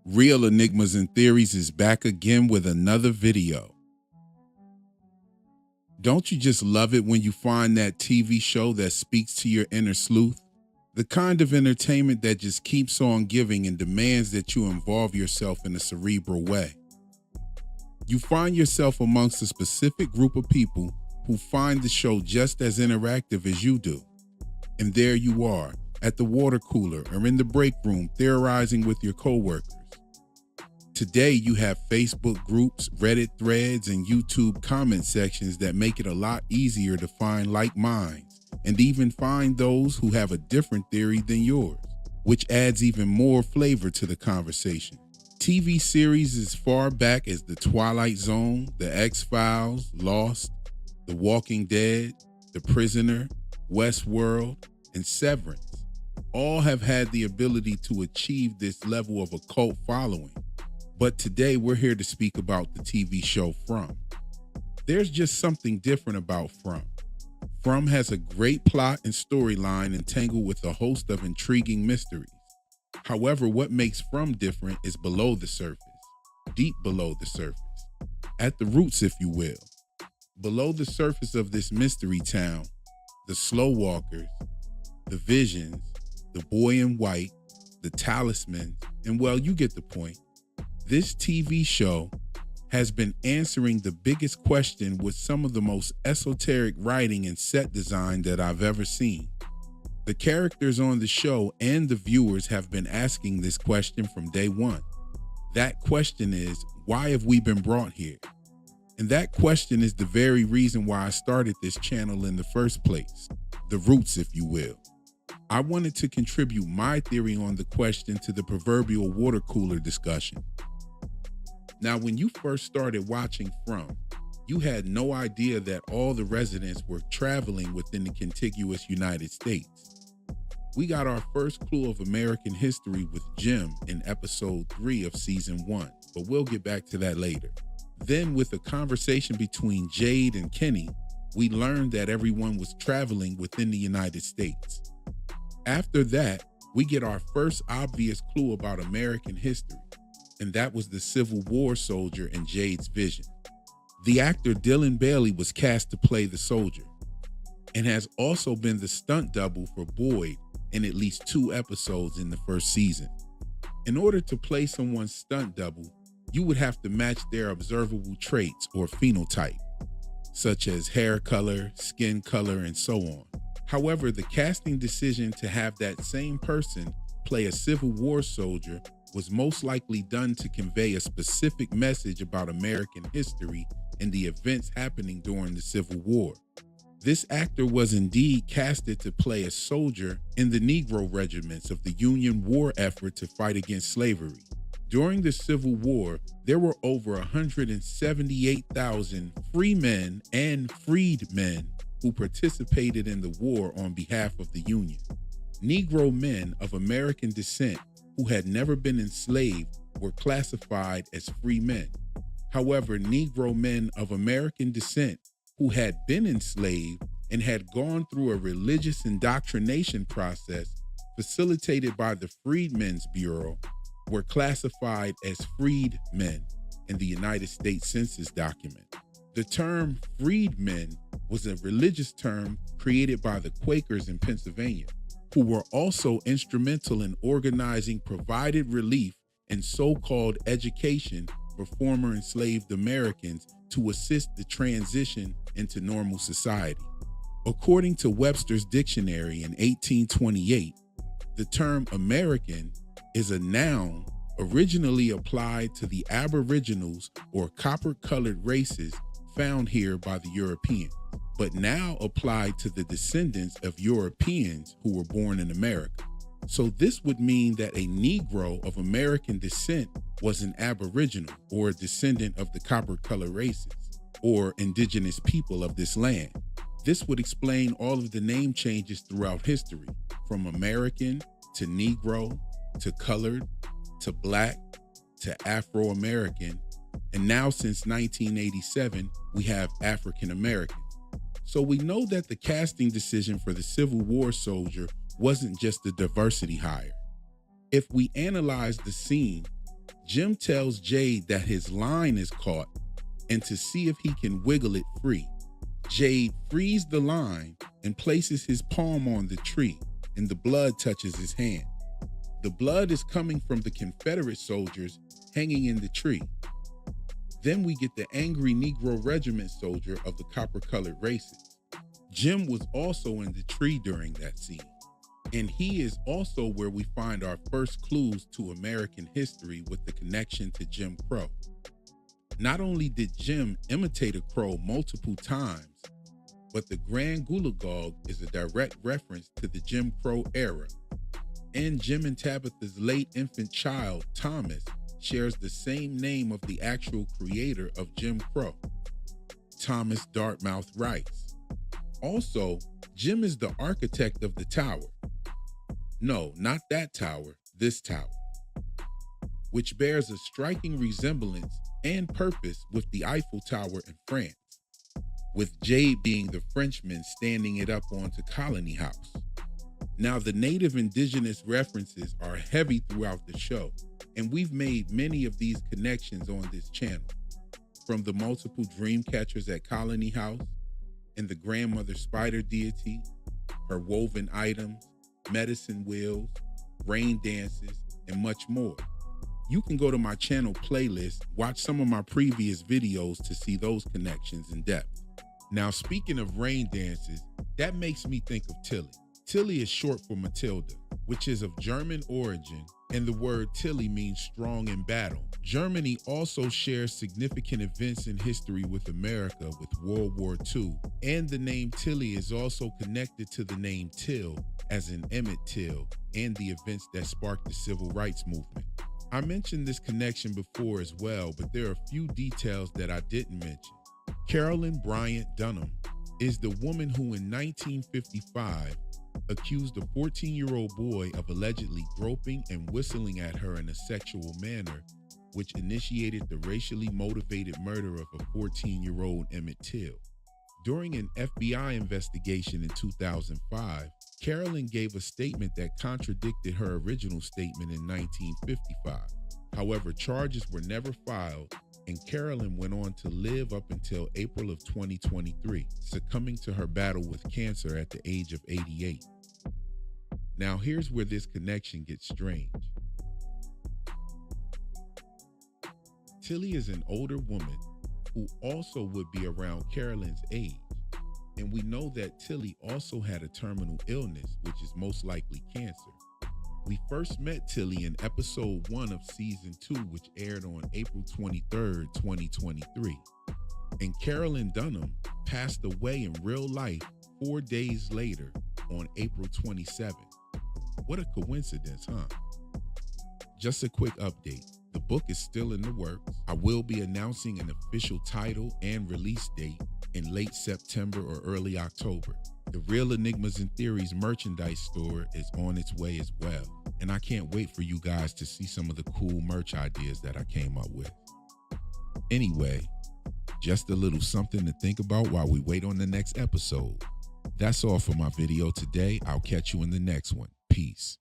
Real Enigmas and Theories is back again with another video. Don't you just love it when you find that TV show that speaks to your inner sleuth? The kind of entertainment that just keeps on giving and demands that you involve yourself in a cerebral way. You find yourself amongst a specific group of people who find the show just as interactive as you do. And there you are, at the water cooler or in the break room theorizing with your coworkers. Today, you have Facebook groups, Reddit threads, and YouTube comment sections that make it a lot easier to find like minds and even find those who have a different theory than yours, which adds even more flavor to the conversation. TV series as far back as The Twilight Zone, The X-Files, Lost, The Walking Dead, The Prisoner, Westworld, and Severance all have had the ability to achieve this level of a cult following. But today we're here to speak about the TV show From. There's just something different about From. From has a great plot and storyline entangled with a host of intriguing mysteries. However, what makes From different is below the surface, deep below the surface, at the roots, if you will. Below the surface of this mystery town, the slow walkers, the visions, the boy in white, the talismans, and well, you get the point. This TV show has been answering the biggest question with some of the most esoteric writing and set design that I've ever seen. The characters on the show and the viewers have been asking this question from day one. That question is, why have we been brought here? And that question is the very reason why I started this channel in the first place, the roots, if you will. I wanted to contribute my theory on the question to the proverbial water cooler discussion. Now, when you first started watching From, you had no idea that all the residents were traveling within the contiguous United States. We got our first clue of American history with Jim in episode 3 of season 1, but we'll get back to that later. Then with a conversation between Jade and Kenny, we learned that everyone was traveling within the United States. After that, we get our first obvious clue about American history, and that was the Civil War soldier in Jade's vision. The actor Dylan Bailey was cast to play the soldier and has also been the stunt double for Boyd in at least 2 episodes in the first season. In order to play someone's stunt double, you would have to match their observable traits or phenotype, such as hair color, skin color, and so on. However, the casting decision to have that same person play a Civil War soldier was most likely done to convey a specific message about American history and the events happening during the Civil War. This actor was indeed casted to play a soldier in the Negro regiments of the Union war effort to fight against slavery. During the Civil War, there were over 178,000 free men and freedmen who participated in the war on behalf of the Union. Negro men of American descent who had never been enslaved were classified as free men. However, Negro men of American descent who had been enslaved and had gone through a religious indoctrination process facilitated by the Freedmen's Bureau were classified as freedmen in the United States Census document. The term freedmen was a religious term created by the Quakers in Pennsylvania, who were also instrumental in organizing provided relief and so-called education for former enslaved Americans to assist the transition into normal society. According to Webster's Dictionary in 1828, the term American is a noun originally applied to the Aboriginals or copper-colored races found here by the Europeans, but now applied to the descendants of Europeans who were born in America. So this would mean that a Negro of American descent was an Aboriginal or a descendant of the copper-colored races or indigenous people of this land. This would explain all of the name changes throughout history, from American to Negro to colored to black to Afro-American, and now since 1987, we have African American. So we know that the casting decision for the Civil War soldier wasn't just a diversity hire. If we analyze the scene, Jim tells Jade that his line is caught and to see if he can wiggle it free. Jade frees the line and places his palm on the tree, and the blood touches his hand. The blood is coming from the Confederate soldiers hanging in the tree. Then we get the angry Negro Regiment soldier of the copper-colored races. Jim was also in the tree during that scene, and he is also where we find our first clues to American history with the connection to Jim Crow. Not only did Jim imitate a crow multiple times, but the Grand Gulagogue is a direct reference to the Jim Crow era. And Jim and Tabitha's late infant child, Thomas, shares the same name of the actual creator of Jim Crow, Thomas Dartmouth Rice. Also, Jim is the architect of the tower. No, not that tower, this tower, which bears a striking resemblance and purpose with the Eiffel Tower in France, with Jade being the Frenchman standing it up onto Colony House. Now, the native indigenous references are heavy throughout the show, and we've made many of these connections on this channel, from the multiple dream catchers at Colony House and the grandmother spider deity, her woven items, medicine wheels, rain dances, and much more. You can go to my channel playlist, watch some of my previous videos to see those connections in depth. Now, speaking of rain dances, that makes me think of Tilly. Tilly is short for Matilda, which is of German origin, and the word Tilly means strong in battle. Germany also shares significant events in history with America with World War II, and the name Tilly is also connected to the name Till, as in Emmett Till, and the events that sparked the Civil Rights Movement. I mentioned this connection before as well, but there are a few details that I didn't mention. Carolyn Bryant Dunham is the woman who in 1955 accused a 14-year-old boy of allegedly groping and whistling at her in a sexual manner, which initiated the racially motivated murder of a 14-year-old Emmett Till. During an FBI investigation in 2005, Carolyn gave a statement that contradicted her original statement in 1955. However, charges were never filed, and Carolyn went on to live up until April of 2023, succumbing to her battle with cancer at the age of 88. Now, here's where this connection gets strange. Tilly is an older woman who also would be around Carolyn's age, and we know that Tilly also had a terminal illness, which is most likely cancer. We first met Tilly in episode 1 of season 2, which aired on April 23rd, 2023. And Carolyn Dunham passed away in real life 4 days later on April 27th. What a coincidence, huh? Just a quick update. The book is still in the works. I will be announcing an official title and release date in late September or early October. The Real Enigmas and Theories merchandise store is on its way as well, and I can't wait for you guys to see some of the cool merch ideas that I came up with. Anyway, just a little something to think about while we wait on the next episode. That's all for my video today. I'll catch you in the next one. Peace.